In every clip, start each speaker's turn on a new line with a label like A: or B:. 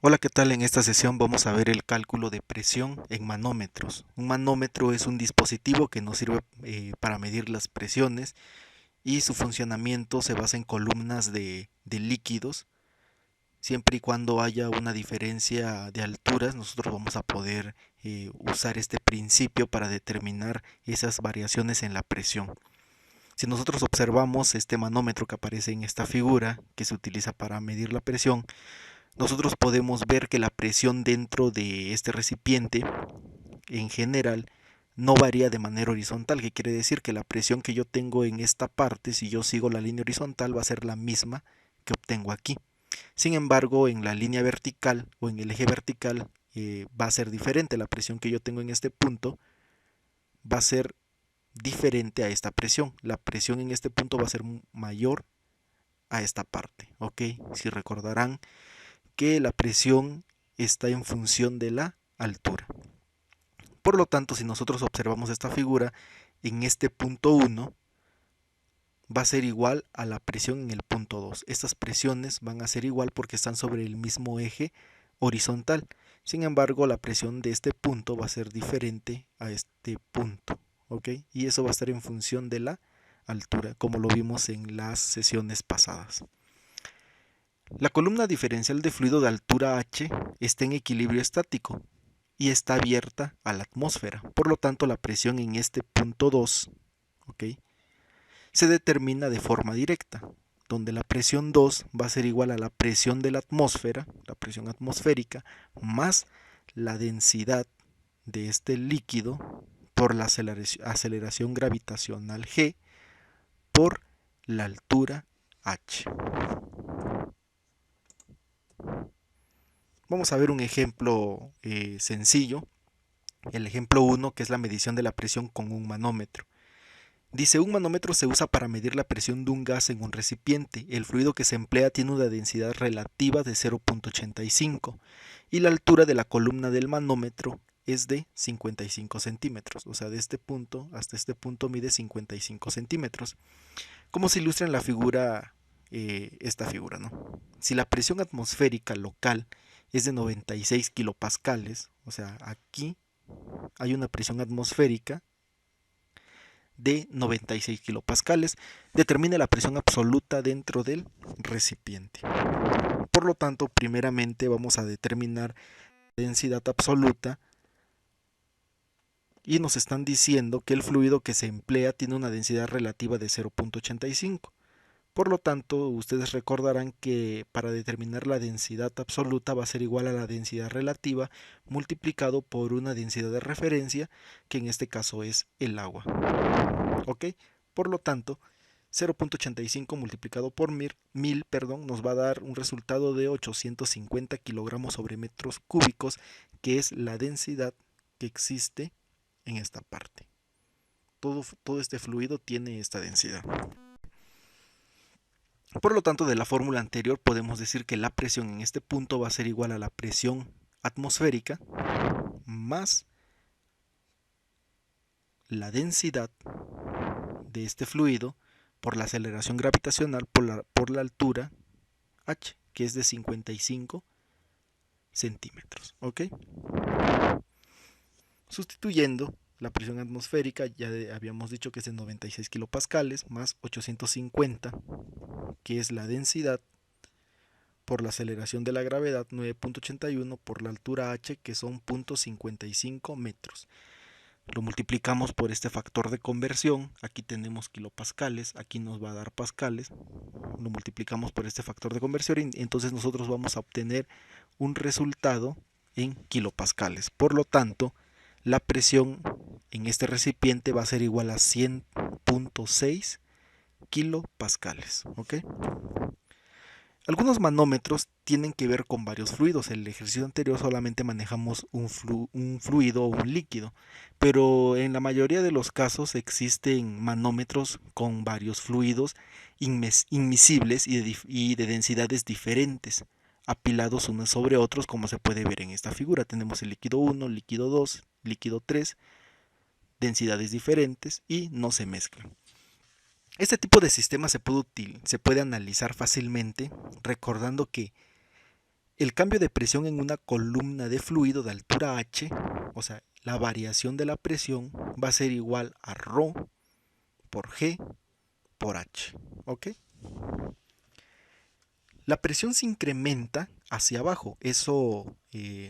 A: Hola, ¿qué tal? En esta sesión vamos a ver el cálculo de presión en manómetros. Un manómetro es un dispositivo que nos sirve para medir las presiones y su funcionamiento se basa en columnas de líquidos. Siempre y cuando haya una diferencia de alturas, nosotros vamos a poder usar este principio para determinar esas variaciones en la presión. Si nosotros observamos este manómetro que aparece en esta figura, que se utiliza para medir la presión, nosotros podemos ver que la presión dentro de este recipiente en general no varía de manera horizontal, que quiere decir que la presión que yo tengo en esta parte, si yo sigo la línea horizontal, va a ser la misma que obtengo aquí. Sin embargo, en la línea vertical o en el eje vertical va a ser diferente. La presión que yo tengo en este punto va a ser diferente a esta presión. La presión en este punto va a ser mayor a esta parte. ¿Ok? Si recordarán que la presión está en función de la altura. Por lo tanto, si nosotros observamos esta figura, en este punto 1 va a ser igual a la presión en el punto 2. Estas presiones van a ser igual porque están sobre el mismo eje horizontal. Sin embargo, la presión de este punto va a ser diferente a este punto. ¿Ok? Y eso va a estar en función de la altura, como lo vimos en las sesiones pasadas. La columna diferencial de fluido de altura h está en equilibrio estático y está abierta a la atmósfera. Por lo tanto, la presión en este punto 2, ¿ok?, se determina de forma directa, donde la presión 2 va a ser igual a la presión de la atmósfera, la presión atmosférica, más la densidad de este líquido por la aceleración gravitacional g por la altura h. Vamos a ver un ejemplo sencillo. El ejemplo 1, que es la medición de la presión con un manómetro. Dice, un manómetro se usa para medir la presión de un gas en un recipiente. El fluido que se emplea tiene una densidad relativa de 0.85 y la altura de la columna del manómetro es de 55 centímetros. O sea, de este punto hasta este punto mide 55 centímetros. ¿Cómo se ilustra en la figura, esta figura, ¿no? Si la presión atmosférica local es de 96 kilopascales, o sea, aquí hay una presión atmosférica de 96 kilopascales, determine la presión absoluta dentro del recipiente. Por lo tanto, primeramente vamos a determinar la densidad absoluta y nos están diciendo que el fluido que se emplea tiene una densidad relativa de 0.85. Por lo tanto, ustedes recordarán que para determinar la densidad absoluta va a ser igual a la densidad relativa multiplicado por una densidad de referencia, que en este caso es el agua. ¿Ok? Por lo tanto, 0.85 multiplicado por 1000, nos va a dar un resultado de 850 kilogramos sobre metros cúbicos, que es la densidad que existe en esta parte. Todo este fluido tiene esta densidad. Por lo tanto, de la fórmula anterior podemos decir que la presión en este punto va a ser igual a la presión atmosférica más la densidad de este fluido por la aceleración gravitacional por la altura h, que es de 55 centímetros. ¿Ok? Sustituyendo la presión atmosférica, ya habíamos dicho que es de 96 kilopascales más 850, que es la densidad por la aceleración de la gravedad 9.81 por la altura h, que son 0.55 metros. Lo multiplicamos por este factor de conversión, aquí tenemos kilopascales, aquí nos va a dar pascales, lo multiplicamos por este factor de conversión y entonces nosotros vamos a obtener un resultado en kilopascales. Por lo tanto, la presión en este recipiente va a ser igual a 100.6 kilopascales. ¿Ok? Algunos manómetros tienen que ver con varios fluidos. En el ejercicio anterior solamente manejamos un fluido o un líquido, pero en la mayoría de los casos existen manómetros con varios fluidos inmiscibles y de densidades diferentes, apilados unos sobre otros, como se puede ver en esta figura. Tenemos el líquido 1, líquido 2, líquido 3, densidades diferentes y no se mezclan. Este tipo de sistema se puede analizar fácilmente recordando que el cambio de presión en una columna de fluido de altura H, o sea, la variación de la presión va a ser igual a ρ por G por H, ¿ok? La presión se incrementa hacia abajo, eso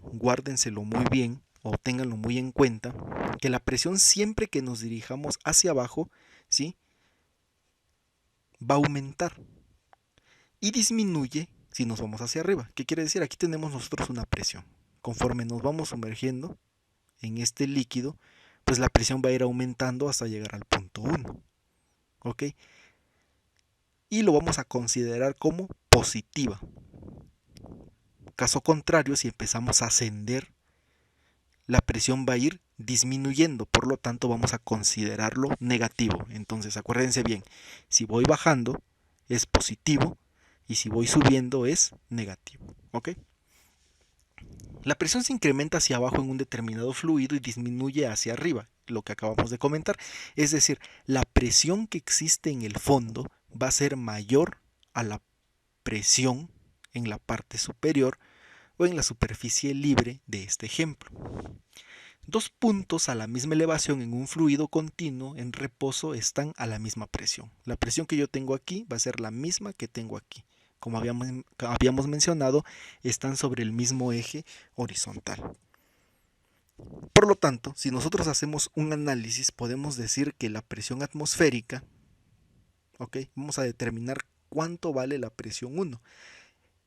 A: guárdenselo muy bien o ténganlo muy en cuenta, que la presión siempre que nos dirijamos hacia abajo, ¿sí?, va a aumentar y disminuye si nos vamos hacia arriba. ¿Qué quiere decir? Aquí tenemos nosotros una presión. Conforme nos vamos sumergiendo en este líquido, pues la presión va a ir aumentando hasta llegar al punto 1, ¿ok? Y lo vamos a considerar como positiva. Caso contrario, si empezamos a ascender, la presión va a ir disminuyendo, por lo tanto vamos a considerarlo negativo. Entonces acuérdense bien, si voy bajando es positivo y si voy subiendo es negativo, ¿ok? La presión se incrementa hacia abajo en un determinado fluido y disminuye hacia arriba, lo que acabamos de comentar. Es decir, la presión que existe en el fondo va a ser mayor a la presión en la parte superior o en la superficie libre de este ejemplo. Dos puntos a la misma elevación en un fluido continuo en reposo están a la misma presión. La presión que yo tengo aquí va a ser la misma que tengo aquí. Como habíamos mencionado, están sobre el mismo eje horizontal. Por lo tanto, si nosotros hacemos un análisis, podemos decir que la presión atmosférica, ¿ok?, vamos a determinar cuánto vale la presión 1.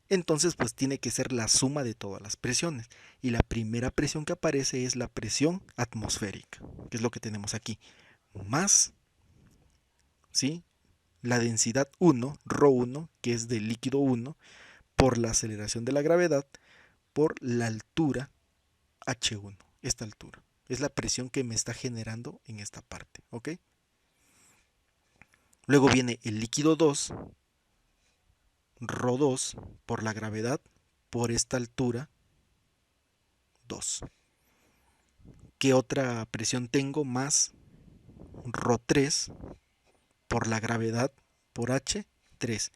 A: Entonces, pues tiene que ser la suma de todas las presiones. Y la primera presión que aparece es la presión atmosférica, que es lo que tenemos aquí. Más, ¿sí?, la densidad 1, ρ1, que es del líquido 1, por la aceleración de la gravedad, por la altura H1. Esta altura es la presión que me está generando en esta parte, ¿ok? Luego viene el líquido 2, ρ2, por la gravedad, por esta altura 2. ¿Qué otra presión tengo? Más ρ3 por la gravedad por H3.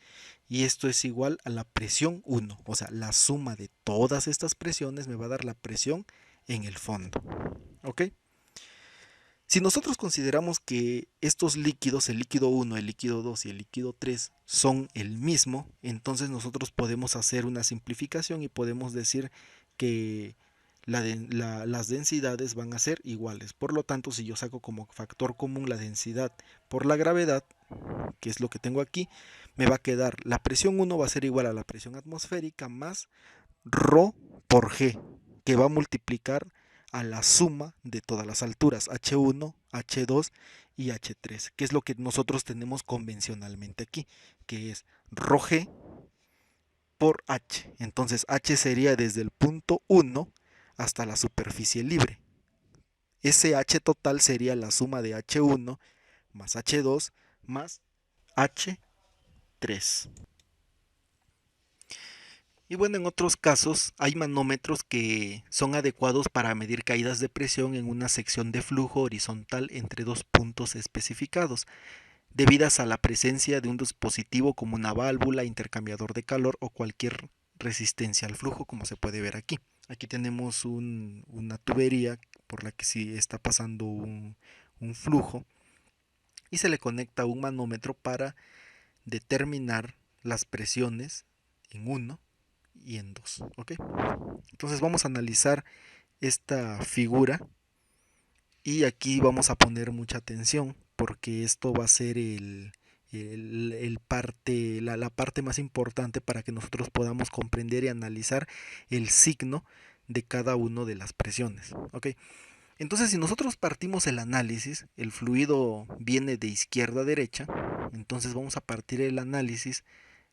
A: Y esto es igual a la presión 1. O sea, la suma de todas estas presiones me va a dar la presión en el fondo. ¿Ok? Si nosotros consideramos que estos líquidos, el líquido 1, el líquido 2 y el líquido 3, son el mismo, entonces nosotros podemos hacer una simplificación y podemos decir que las densidades van a ser iguales. Por lo tanto, si yo saco como factor común la densidad por la gravedad, que es lo que tengo aquí, me va a quedar la presión 1 va a ser igual a la presión atmosférica más ρ por G, que va a multiplicar a la suma de todas las alturas, H1, H2 y H3, que es lo que nosotros tenemos convencionalmente aquí, que es ρg por H. Entonces H sería desde el punto 1 hasta la superficie libre. Ese H total sería la suma de H1 más H2 más H3. Y bueno, en otros casos hay manómetros que son adecuados para medir caídas de presión en una sección de flujo horizontal entre dos puntos especificados, debidas a la presencia de un dispositivo como una válvula, intercambiador de calor o cualquier resistencia al flujo, como se puede ver aquí. Aquí tenemos una tubería por la que sí está pasando un flujo y se le conecta un manómetro para determinar las presiones en 1 y en 2. ¿Ok? Entonces vamos a analizar esta figura y aquí vamos a poner mucha atención porque esto va a ser la parte más importante para que nosotros podamos comprender y analizar el signo de cada una de las presiones. ¿Ok? Entonces, si nosotros partimos el análisis, el fluido viene de izquierda a derecha, entonces vamos a partir el análisis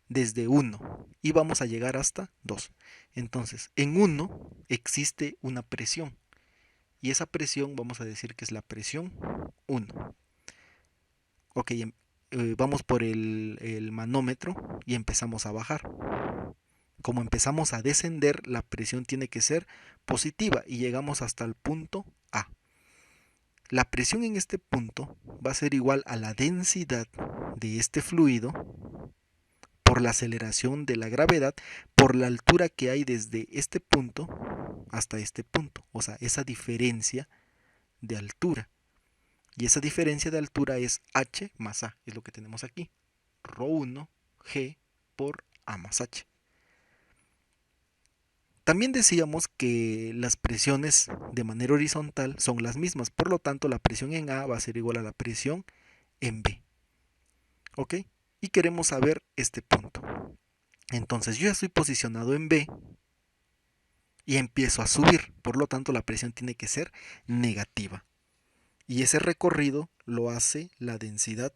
A: desde 1 y vamos a llegar hasta 2. Entonces, en 1 existe una presión y esa presión vamos a decir que es la presión 1. Ok, vamos por el manómetro y empezamos a bajar. Como empezamos a descender, la presión tiene que ser positiva y llegamos hasta el punto A. La presión en este punto va a ser igual a la densidad de este fluido por la aceleración de la gravedad, por la altura que hay desde este punto hasta este punto. O sea, esa diferencia de altura. Y esa diferencia de altura es h más a, es lo que tenemos aquí. Rho1 g por a más h. También decíamos que las presiones de manera horizontal son las mismas, por lo tanto la presión en A va a ser igual a la presión en B. ¿Ok? Y queremos saber este punto. Entonces yo ya estoy posicionado en B y empiezo a subir, por lo tanto la presión tiene que ser negativa. Y ese recorrido lo hace la densidad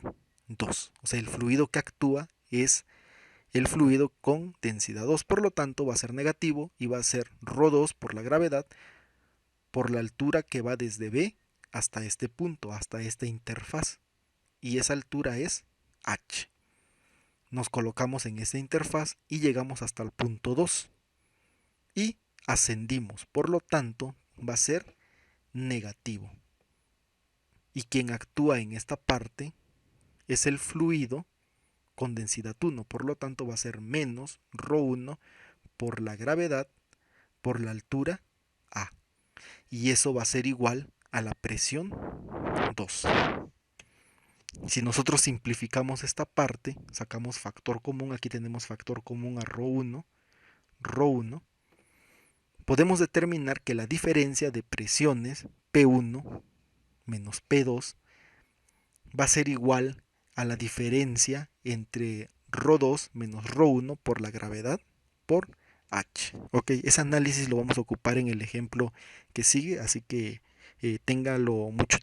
A: 2. O sea, el fluido que actúa es el fluido con densidad 2, por lo tanto va a ser negativo y va a ser ρ2 por la gravedad, por la altura que va desde B hasta este punto, hasta esta interfaz. Y esa altura es h. Nos colocamos en esta interfaz y llegamos hasta el punto 2. Y ascendimos, por lo tanto va a ser negativo. Y quien actúa en esta parte es el fluido con densidad 1, por lo tanto va a ser menos ρ1 por la gravedad por la altura A. Y eso va a ser igual a la presión 2. Si nosotros simplificamos esta parte, sacamos factor común, aquí tenemos factor común a ρ1, podemos determinar que la diferencia de presiones P1 menos P2 va a ser igual a la diferencia entre ρ2 menos ρ1 por la gravedad por h. Ok, ese análisis lo vamos a ocupar en el ejemplo que sigue, así que ténganlo mucho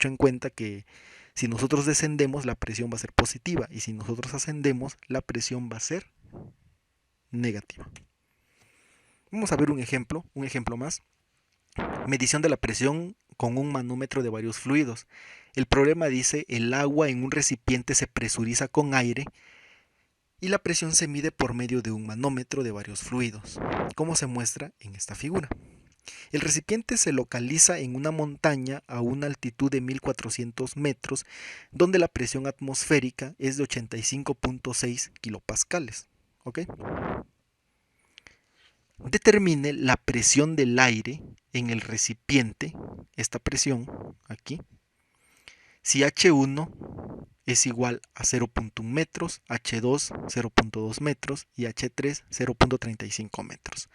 A: en cuenta que si nosotros descendemos la presión va a ser positiva y si nosotros ascendemos la presión va a ser negativa. Vamos a ver un ejemplo más. Medición de la presión con un manómetro de varios fluidos. El problema dice el agua en un recipiente se presuriza con aire y la presión se mide por medio de un manómetro de varios fluidos, como se muestra en esta figura. El recipiente se localiza en una montaña a una altitud de 1400 metros, donde la presión atmosférica es de 85.6 kilopascales. ¿Ok? Determine la presión del aire en el recipiente, esta presión aquí, si H1 es igual a 0.1 metros, H2 0.2 metros y H3 0.35 metros.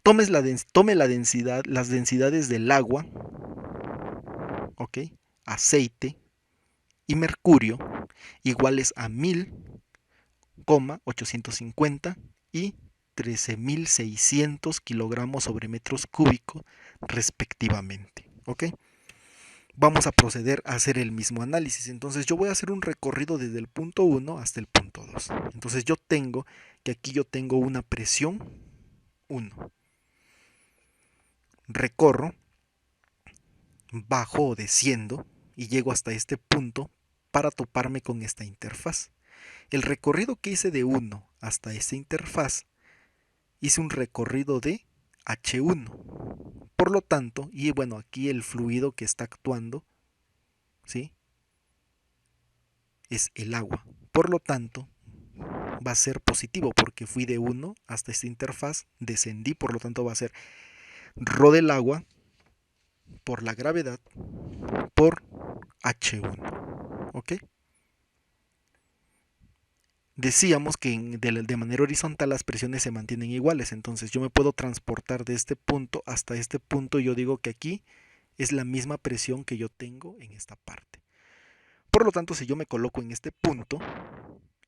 A: Tome las densidades del agua, ¿ok?, aceite y mercurio iguales a 1000,850 y 13.600 kilogramos sobre metros cúbicos respectivamente. ¿Ok? Vamos a proceder a hacer el mismo análisis. Entonces yo voy a hacer un recorrido desde el punto 1 hasta el punto 2. Entonces yo tengo que aquí yo tengo una presión 1. Recorro, bajo o desciendo y llego hasta este punto para toparme con esta interfaz. El recorrido que hice de 1 hasta esta interfaz hice un recorrido de H1. Por lo tanto, y bueno, aquí el fluido que está actuando, ¿sí?, es el agua. Por lo tanto, va a ser positivo porque fui de 1 hasta esta interfaz, descendí, por lo tanto va a ser ρ del agua por la gravedad por H1. ¿Ok? Decíamos que de manera horizontal las presiones se mantienen iguales, entonces yo me puedo transportar de este punto hasta este punto y yo digo que aquí es la misma presión que yo tengo en esta parte. Por lo tanto, si yo me coloco en este punto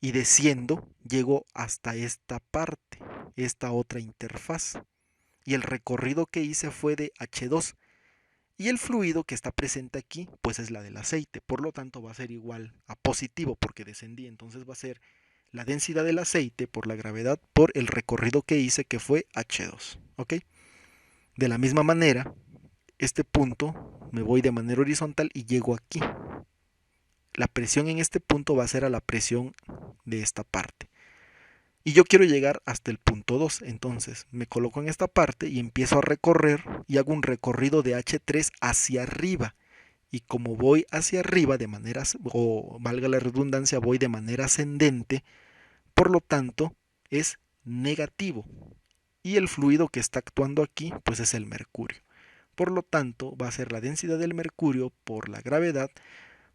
A: y desciendo, llego hasta esta parte, esta otra interfaz, y el recorrido que hice fue de H2, y el fluido que está presente aquí pues es la del aceite, por lo tanto va a ser igual a positivo porque descendí, entonces va a ser la densidad del aceite por la gravedad por el recorrido que hice que fue H2. ¿Ok? De la misma manera, este punto me voy de manera horizontal y llego aquí. La presión en este punto va a ser a la presión de esta parte. Y yo quiero llegar hasta el punto 2, entonces me coloco en esta parte y empiezo a recorrer y hago un recorrido de H3 hacia arriba. Y como voy hacia arriba de manera, o valga la redundancia, voy de manera ascendente, por lo tanto es negativo. Y el fluido que está actuando aquí pues es el mercurio. Por lo tanto va a ser la densidad del mercurio por la gravedad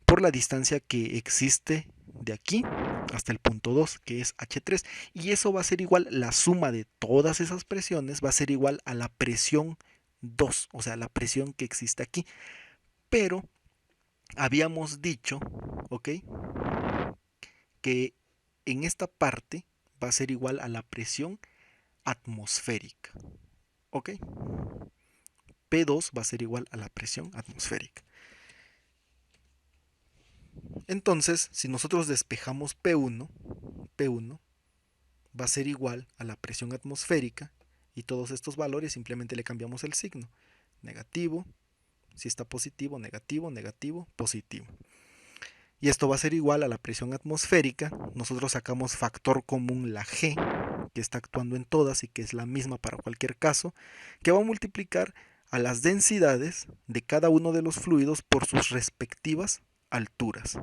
A: por la distancia que existe de aquí hasta el punto 2, que es H3. Y eso va a ser igual, la suma de todas esas presiones va a ser igual a la presión 2, o sea, la presión que existe aquí. Pero habíamos dicho, ¿ok?, que en esta parte va a ser igual a la presión atmosférica, ¿ok? P2 va a ser igual a la presión atmosférica. Entonces, si nosotros despejamos P1 va a ser igual a la presión atmosférica y todos estos valores simplemente le cambiamos el signo. Negativo, si está positivo, negativo, negativo, positivo. Y esto va a ser igual a la presión atmosférica. Nosotros sacamos factor común la G, que está actuando en todas y que es la misma para cualquier caso, que va a multiplicar a las densidades de cada uno de los fluidos por sus respectivas alturas.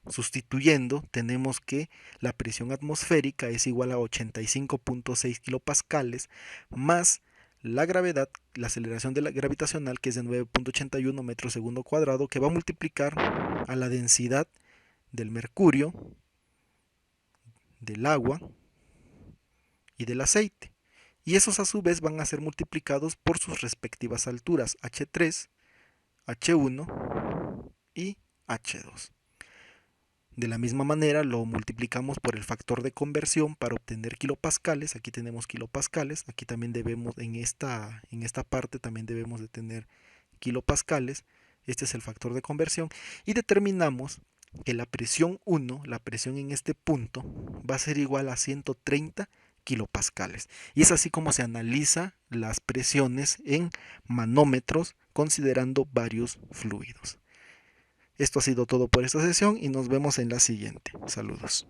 A: Sustituyendo, tenemos que la presión atmosférica es igual a 85.6 kilopascales más la gravedad, la aceleración de la gravitacional, que es de 9.81 metros segundo cuadrado, que va a multiplicar a la densidad del mercurio, del agua y del aceite. Y esos a su vez van a ser multiplicados por sus respectivas alturas, H3, H1 y H2. De la misma manera lo multiplicamos por el factor de conversión para obtener kilopascales. Aquí tenemos kilopascales. Aquí también debemos, en esta parte también debemos de tener kilopascales. Este es el factor de conversión. Y determinamos que la presión 1, la presión en este punto, va a ser igual a 130 kilopascales. Y es así como se analiza las presiones en manómetros considerando varios fluidos. Esto ha sido todo por esta sesión y nos vemos en la siguiente. Saludos.